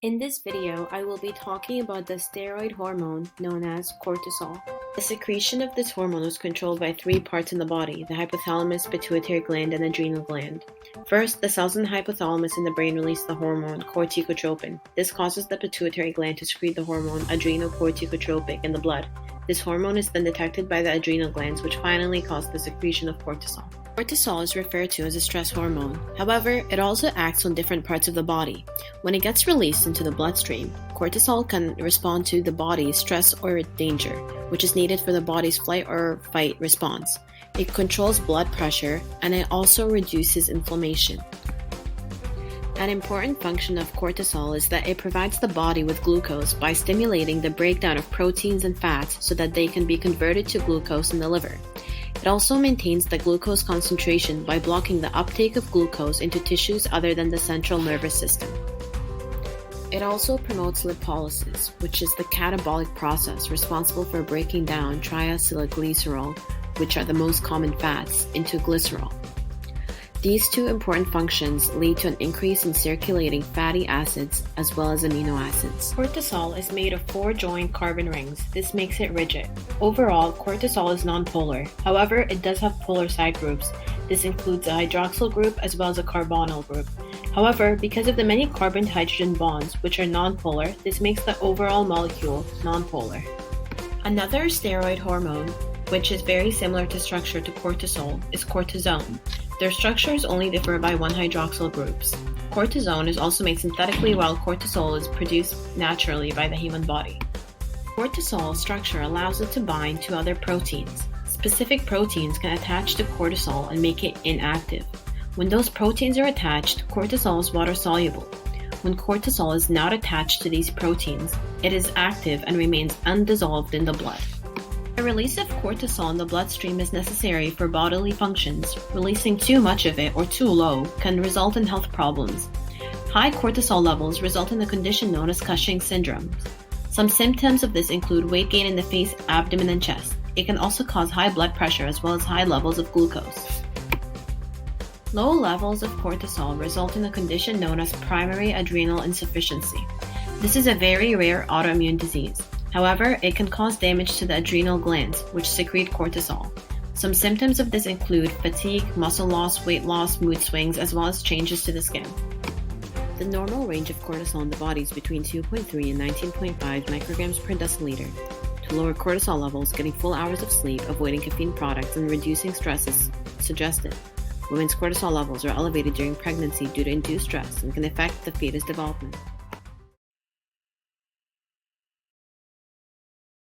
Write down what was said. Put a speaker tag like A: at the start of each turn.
A: In this video, I will be talking about the steroid hormone known as cortisol. The secretion of this hormone is controlled by three parts in the body: the hypothalamus, pituitary gland, and adrenal gland. First, the cells in the hypothalamus in the brain release the hormone corticotropin. This causes the pituitary gland to secrete the hormone adrenocorticotropic in the blood. This hormone is then detected by the adrenal glands, which finally cause the secretion of cortisol. Cortisol is referred to as a stress hormone. However, it also acts on different parts of the body. When it gets released into the bloodstream, cortisol can respond to the body's stress or danger, which is needed for the body's flight or fight response. It controls blood pressure, and it also reduces inflammation. An important function of cortisol is that it provides the body with glucose by stimulating the breakdown of proteins and fats so that they can be converted to glucose in the liver. It also maintains the glucose concentration by blocking the uptake of glucose into tissues other than the central nervous system. It also promotes lipolysis, which is the catabolic process responsible for breaking down triacylglycerol, which are the most common fats, into glycerol. These two important functions lead to an increase in circulating fatty acids as well as amino acids. Cortisol is made of 4 joined carbon rings. This makes it rigid. Overall, cortisol is nonpolar. However, it does have polar side groups. This includes a hydroxyl group as well as a carbonyl group. However, because of the many carbon-hydrogen bonds, which are nonpolar, this makes the overall molecule nonpolar. Another steroid hormone, which is very similar to structure to cortisol, is cortisone. Their structures only differ by 1 hydroxyl groups. Cortisone is also made synthetically, while cortisol is produced naturally by the human body. Cortisol's structure allows it to bind to other proteins. Specific proteins can attach to cortisol and make it inactive. When those proteins are attached, cortisol is water-soluble. When cortisol is not attached to these proteins, it is active and remains undissolved in the blood. The release of cortisol in the bloodstream is necessary for bodily functions. Releasing too much of it or too low can result in health problems. High cortisol levels result in a condition known as Cushing's syndrome. Some symptoms of this include weight gain in the face, abdomen, and chest. It can also cause high blood pressure as well as high levels of glucose. Low levels of cortisol result in a condition known as primary adrenal insufficiency. This is a very rare autoimmune disease. However, it can cause damage to the adrenal glands, which secrete cortisol. Some symptoms of this include fatigue, muscle loss, weight loss, mood swings, as well as changes to the skin. The normal range of cortisol in the body is between 2.3 and 19.5 micrograms per deciliter. To lower cortisol levels, getting full hours of sleep, avoiding caffeine products, and reducing stress is suggested. Women's cortisol levels are elevated during pregnancy due to induced stress and can affect the fetus development.